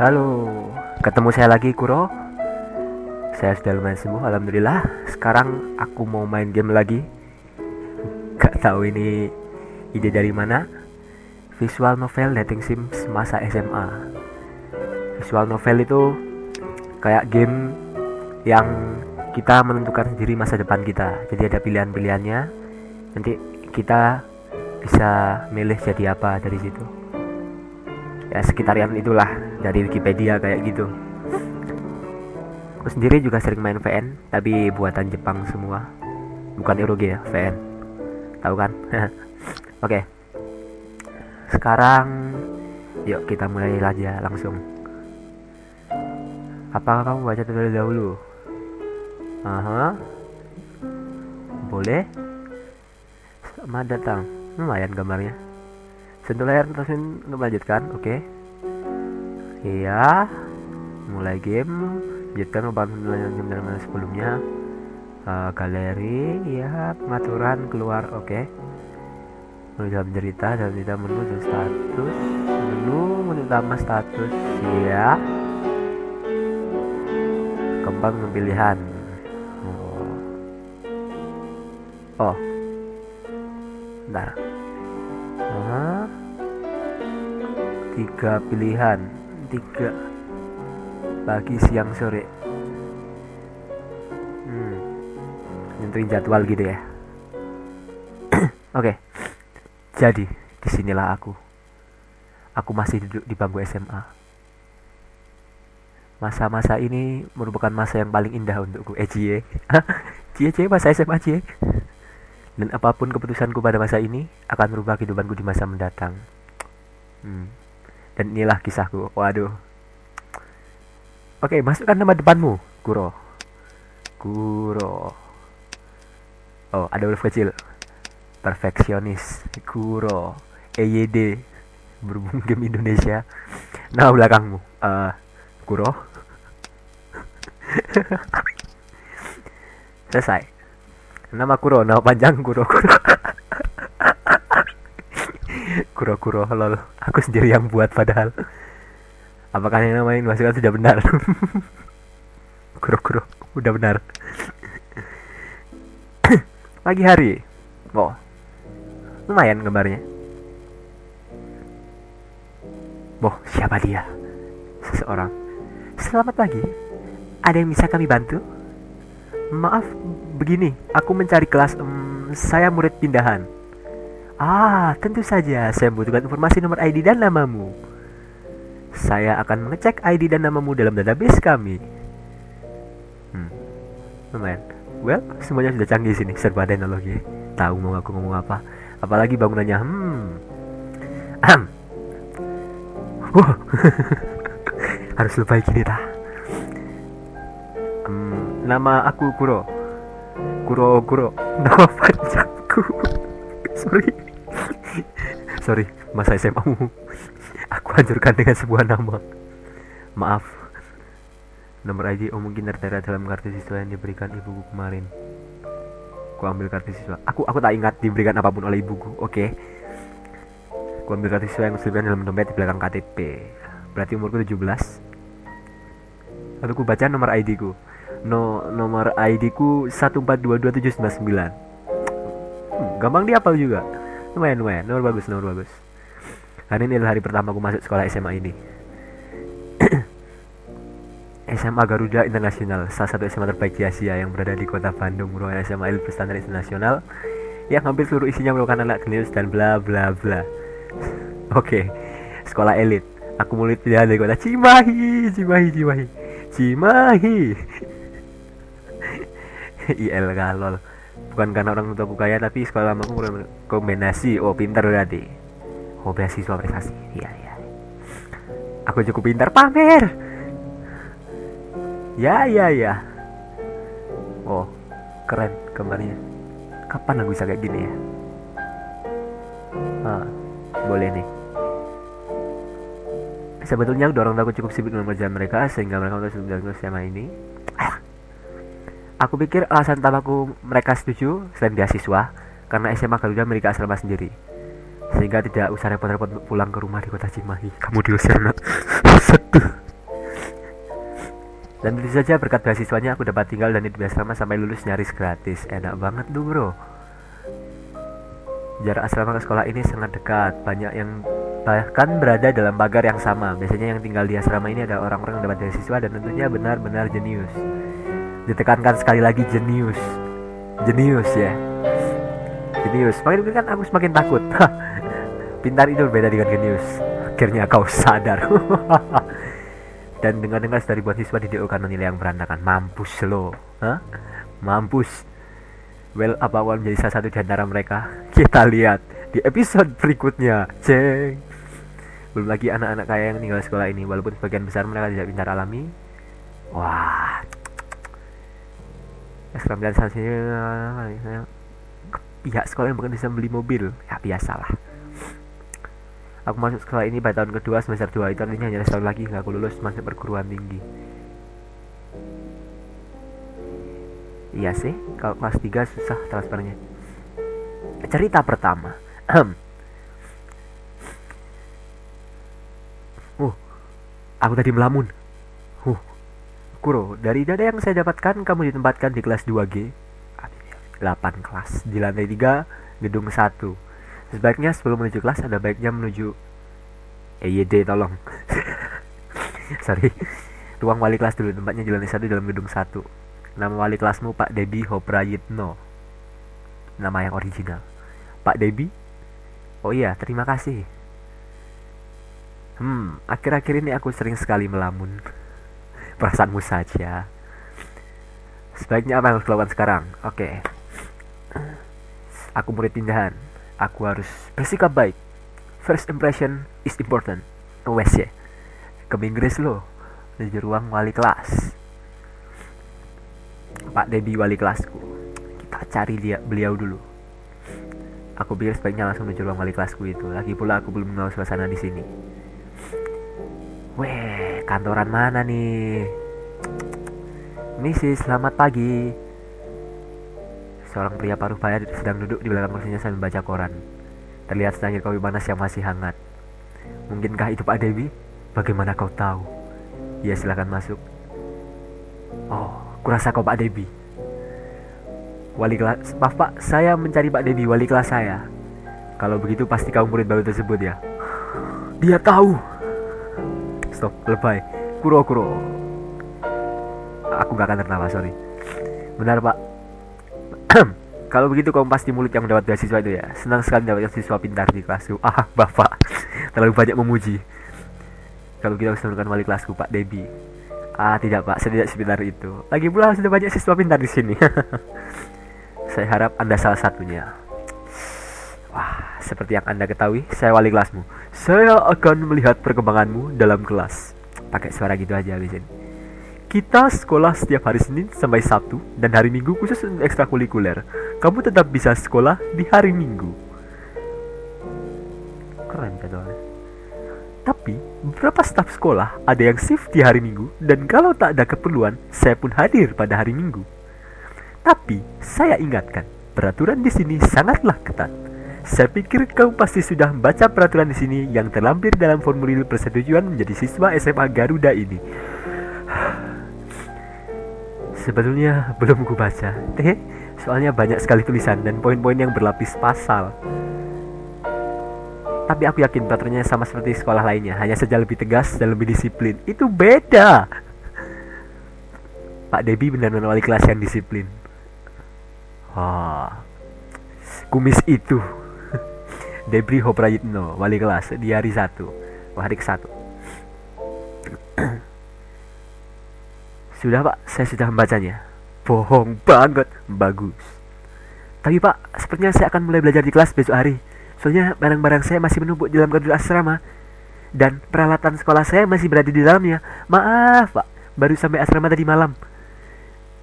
Halo, ketemu saya lagi Kuro. Saya sudah lumayan sembuh, alhamdulillah. Sekarang aku mau main game lagi. Gak tahu ini ide dari mana. Visual novel dating sims masa SMA. Visual novel itu kayak game yang kita menentukan sendiri masa depan kita. Jadi ada pilihan-pilihannya. Nanti kita bisa milih jadi apa dari situ. Ya sekitarian itulah, dari Wikipedia kayak gitu. Aku sendiri juga sering main VN, tapi buatan Jepang semua, bukan Eroge ya, VN. Tahu kan? Oke. Sekarang yuk kita mulai aja langsung. Apakah kamu baca terlebih dahulu? Aha. Boleh. Selamat datang. Lumayan gambarnya. Sentuh layar terus untuk melanjutkan. Oke. Iya. Mulai game. Lanjutkan pembahasan sebelumnya. Galeri, ya, pengaturan keluar. Oke. Menu dalam cerita menu dan status. Menu utama status. Ya. Kembang pemilihan. Oh. Bentar. Aha. 3 pilihan, 3 pagi, siang, sore. Nentuin jadwal gitu ya. Oke. Jadi disinilah aku. Aku masih duduk di bangku SMA. Masa-masa ini merupakan masa yang paling indah untukku. Cie. Cie masa SMA cie. Dan apapun keputusanku pada masa ini akan merubah kehidupanku di masa mendatang. Dan inilah kisahku. Waduh. Oke, masukkan nama depanmu, Kuro. Kuro. Oh, ada huruf kecil. Perfeksionis, Kuro. EYD, berhubung game Indonesia. Nama belakangmu, Kuro. Selesai. Nama Kuro, nama panjang Kuro. Kuro, lol. Aku sendiri yang buat padahal. Apakah yang namanya masukkan sudah benar? Kuro, udah benar. Pagi hari. Oh, lumayan gambarnya. Oh, siapa dia? Seseorang. Selamat pagi. Ada yang bisa kami bantu? Maaf, begini, aku mencari kelas. Saya murid pindahan. Tentu saja. Saya membutuhkan informasi nomor ID dan namamu. Saya akan mengecek ID dan namamu dalam database kami. Lumayan. Well, semuanya sudah canggih sini, serba teknologi. Tahu mau aku ngomong apa? Apalagi bangunannya. Harus lupa gini dah. Nama aku Kuro. Nama panjangku. Sorry, masa SMA-mu aku hancurkan dengan sebuah nama. Maaf. Nomor ID mungkin tertera dalam kartu siswa yang diberikan ibuku kemarin. Aku ambil kartu siswa. Aku tak ingat diberikan apapun oleh ibuku. Oke. Aku ambil kartu siswa yang disebutkan dalam dompet di belakang KTP. Berarti umurku 17. Lalu aku baca nomor ID ku. Nomor ID ku 1422799. Gampang dihafal juga. Lumayan. Nomor bagus. Hari ini adalah hari pertama aku masuk sekolah SMA ini. SMA Garuda Internasional, salah satu SMA terbaik di Asia yang berada di kota Bandung, merupakan SMA elit berstandar internasional yang hampir seluruh isinya merupakan anak jenius dan bla bla bla. Oke, sekolah elit. Aku murid pindahan dari kota Cimahi. IL galol. Bukan karena orang tuaku kaya, tapi sekolah lamaku kombinasi. Oh, pintar berarti. Oh, beasiswa prestasi. Iya. Aku cukup pintar, pamer. Ya. Oh, keren gambarnya. Kapan aku bisa kayak gini ya? Boleh nih. Sebetulnya udah orang tua cukup sibuk dengan pekerjaan mereka sehingga mereka untuk menjalankan SMA ini. Aku pikir alasan utamaku mereka setuju selain beasiswa karena SMA Garuda memiliki asrama sendiri, sehingga tidak usah repot-repot pulang ke rumah di kota Cimahi. Kamu diusir nak. Sedih. Dan tentu saja berkat beasiswanya aku dapat tinggal dan hidup di asrama sampai lulus nyaris gratis. Enak banget tuh bro. Jarak asrama ke sekolah ini sangat dekat. Banyak yang bahkan berada dalam pagar yang sama. Biasanya yang tinggal di asrama ini ada orang-orang yang dapat beasiswa dan tentunya benar-benar jenius. Ditekankan sekali lagi jenius. Jenius ya. Jenius. Makin kan aku semakin takut. Pintar itu berbeda dengan jenius. Akhirnya kau sadar. Dan dengar-dengar dari buat siswa di DO karena nilai yang berantakan. Mampus lo. Hah? Mampus. Well, apa awal menjadi salah satu di antara mereka? Kita lihat di episode berikutnya. Ceng. Belum lagi anak-anak kaya yang tinggal sekolah ini. Walaupun sebagian besar mereka tidak pintar alami. Wah. Keterampilan sanksinya pihak sekolah yang bukan bisa beli mobil. Ya biasalah. Aku masuk sekolah ini pada tahun kedua semester 2. Itu artinya hanya setahun lagi hingga aku lulus masuk perguruan tinggi. Iya sih, kalau kelas 3 susah transfernya. Cerita pertama. Aku tadi melamun. Kuro, dari data yang saya dapatkan kamu ditempatkan di kelas 2G. 8 kelas di lantai 3 gedung 1. Sebaiknya sebelum menuju kelas ada baiknya menuju EYD tolong. Sorry. Ruang wali kelas dulu, tempatnya di lantai 1 dalam gedung 1. Nama wali kelasmu Pak Debi Hoprayitno. Nama yang original. Pak Debi? Oh iya, terima kasih. Akhir-akhir ini aku sering sekali melamun. Perasaanmu saja. Sebaiknya apa yang harus dilakukan sekarang? Oke. Aku murid pindahan. Aku harus bersikap baik. First impression is important. Wes ya. Ke Inggris lo. Di ruang wali kelas. Pak Debi wali kelasku. Kita cari beliau dulu. Aku pikir sebaiknya langsung menuju ruang wali kelasku itu. Lagi pula aku belum mengenal suasana di sini. Weh, kantoran mana nih? Misi, selamat pagi. Seorang pria paruh baya sedang duduk di belakang kursinya sambil membaca koran. Terlihat secangkir kopi panas yang masih hangat. Mungkinkah itu Pak Debi? Bagaimana kau tahu? Ya, silakan masuk. Oh, kurasa kau Pak Debi. Wali kelas, maaf Pak, saya mencari Pak Debi, wali kelas saya. Kalau begitu pasti kau murid baru tersebut ya. Dia tahu. Stop, lebay. Kuro. Aku gak akan tertawa, sorry. Benar Pak. Kalau begitu kamu pasti mulut yang mendapat beasiswa itu ya. Senang sekali dapat siswa pintar di kelasku. Bapak, terlalu banyak memuji. Kalau kita harus menemukan wali kelasku Pak Debi. Tidak Pak, saya tidak sepintar itu. Lagi pula sudah banyak siswa pintar di sini. Saya harap Anda salah satunya. Wah, seperti yang Anda ketahui, saya wali kelasmu. Saya akan melihat perkembanganmu dalam kelas. Pakai suara gitu aja habis ini. Kita sekolah setiap hari Senin sampai Sabtu dan hari Minggu khusus untuk ekstrakurikuler. Kamu tetap bisa sekolah di hari Minggu. Keren jadwalnya. Tapi beberapa staf sekolah ada yang shift di hari Minggu dan kalau tak ada keperluan, saya pun hadir pada hari Minggu. Tapi saya ingatkan, peraturan di sini sangatlah ketat. Saya pikir kamu pasti sudah membaca peraturan di sini yang terlampir dalam formulir persetujuan menjadi siswa SMA Garuda ini. Sebetulnya belum ku baca, soalnya banyak sekali tulisan dan poin-poin yang berlapis pasal. Tapi aku yakin peraturannya sama seperti sekolah lainnya, hanya saja lebih tegas dan lebih disiplin. Itu beda. Pak Debi benar-benar wali kelas yang disiplin. Kumis itu. Debri Hoprayitno, wali kelas di hari 1. Hari ke-1. Sudah Pak, saya sudah membacanya. Bohong banget, bagus. Tapi Pak, sepertinya saya akan mulai belajar di kelas besok hari. Soalnya barang-barang saya masih menumpuk di dalam koridor asrama. Dan peralatan sekolah saya masih berada di dalamnya. Maaf Pak, baru sampai asrama tadi malam.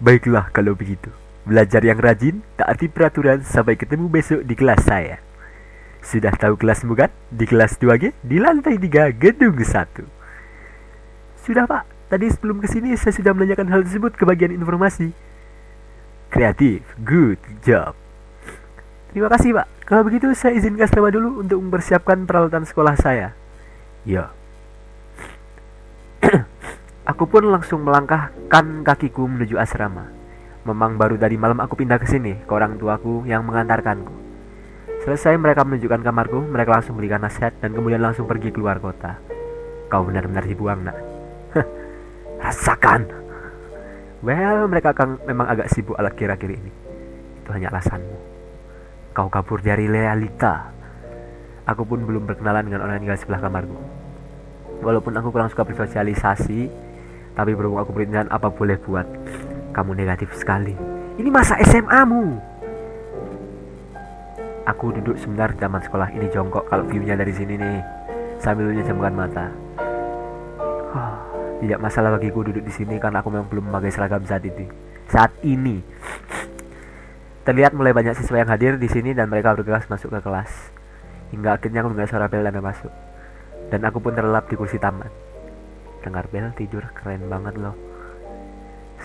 Baiklah kalau begitu. Belajar yang rajin, taati peraturan, sampai ketemu besok di kelas saya. Sudah tahu kelasmu kan? Di kelas 2G, di lantai 3, gedung 1. Sudah Pak. Tadi sebelum kesini saya sudah menanyakan hal tersebut ke bagian informasi. Kreatif, good job. Terima kasih Pak. Kalau begitu saya izin ke asrama dulu untuk mempersiapkan peralatan sekolah saya. Ya. Aku pun langsung melangkahkan kakiku menuju asrama. Memang baru tadi malam aku pindah ke sini ke orang tuaku yang mengantarkanku. Selesai mereka menunjukkan kamarku, mereka langsung berikan nasihat dan kemudian langsung pergi keluar kota. Kau benar-benar dibuang, nak. Rasakan. Well, mereka memang agak sibuk akhir-akhir ini. Itu hanya alasanmu. Kau kabur dari realita. Aku pun belum berkenalan dengan orang yang tinggal sebelah kamarku. Walaupun aku kurang suka bersosialisasi, tapi berhubung aku berintihan apa boleh buat. Kamu negatif sekali. Ini masa SMA-mu. Aku duduk sebentar di taman sekolah ini jongkok kalau view-nya dari sini nih, sambil menjamkan mata. Tidak masalah bagiku duduk di sini karena aku memang belum memakai seragam saat ini. Terlihat mulai banyak siswa yang hadir di sini dan mereka bergegas masuk ke kelas. Hingga akhirnya aku mendengar suara bel dan masuk. Dan aku pun terlelap di kursi taman. Dengar bel tidur keren banget loh.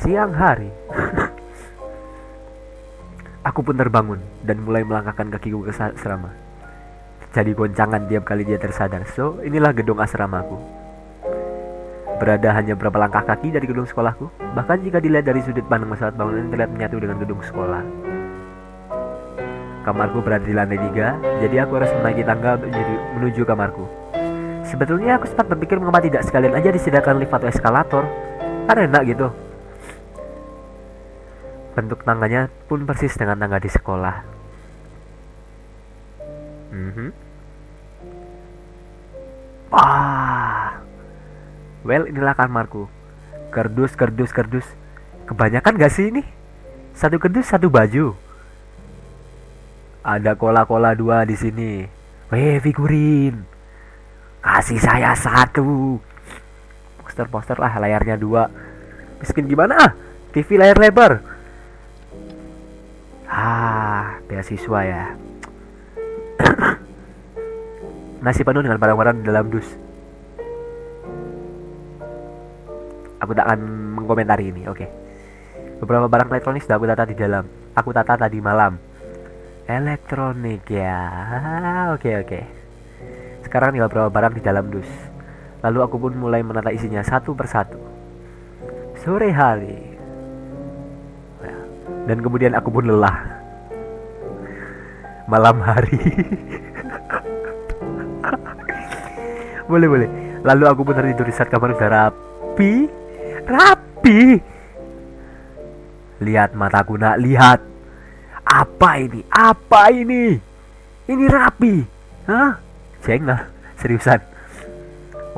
Siang hari. Aku pun terbangun dan mulai melangkahkan kakiku ke asrama. Jadi goncangan tiap kali dia tersadar. So, inilah gedung asramaku. Berada hanya beberapa langkah kaki dari gedung sekolahku. Bahkan jika dilihat dari sudut pandang masyarakat bangunan terlihat menyatu dengan gedung sekolah. Kamarku berada di lantai 3, jadi aku harus menaiki tangga untuk menuju kamarku. Sebetulnya aku sempat berpikir mengapa tidak sekalian aja disediakan lift atau eskalator. Kan enak gitu. Bentuk tangganya pun persis dengan tangga di sekolah. Well, inilah kamarku. Kardus. Kebanyakan gak sih ini? Satu kardus, satu baju. Ada kola-kola 2 di sini. Weh, figurin. Kasih saya 1. Poster lah, layarnya 2. Miskin gimana? TV layar lebar. Beasiswa ya. Nasi penuh dengan barang-barang di dalam dus. Aku tak akan mengkomentari ini, oke. Beberapa barang elektronik sudah aku tata di dalam. Aku tata tadi malam. Elektronik ya. Oke. Sekarang tinggal beberapa barang di dalam dus. Lalu aku pun mulai menata isinya satu persatu. Sore hari. Dan kemudian aku pun lelah. Malam hari. Boleh. Lalu aku pun tertidur di saat kamar udah rapi. Lihat mataku, nak, lihat. Apa ini? Ini rapi. Hah? Jengah, seriusan.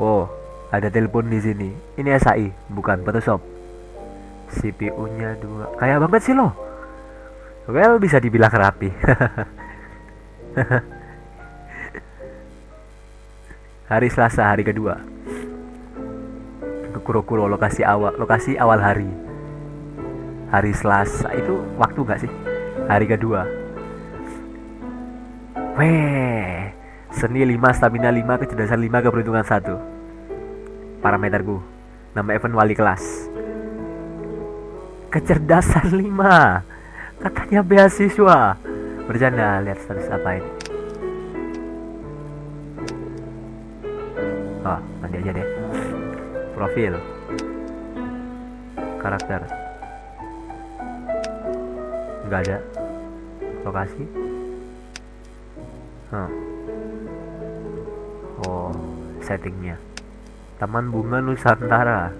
Oh, ada telepon di sini. Ini SAI, bukan Photoshop. CPU-nya 2. Kayak banget sih lo. Well, bisa dibilang rapi. Hari Selasa, hari kedua. Ke Kuro-Kuro, lokasi awal hari. Hari Selasa itu waktu gak sih? Hari kedua. Weh, seni 5, stamina 5, kecerdasan 5, keberuntungan 1. Parameterku. Nama event wali kelas. Kecerdasan 5. Katanya beasiswa. Bercanda, lihat status apa ini. Nanti aja deh. Profil. Karakter. Enggak ada. Lokasi. Settingnya. Taman Bunga Nusantara.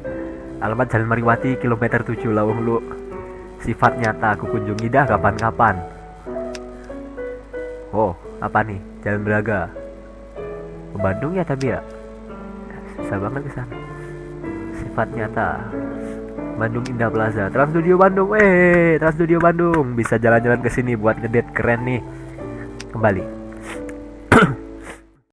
Alamat Jalan Mariwati, kilometer 7, Lawang Lu. Sifat nyata, aku kunjungi dah kapan-kapan. Apa nih? Jalan Braga. Ke Bandung ya tapi ya. Susah banget kesana. Sifat nyata. Bandung Indah Plaza. Trans Studio Bandung. Trans Studio Bandung. Bisa jalan-jalan ke sini buat ngedate keren nih. Kembali.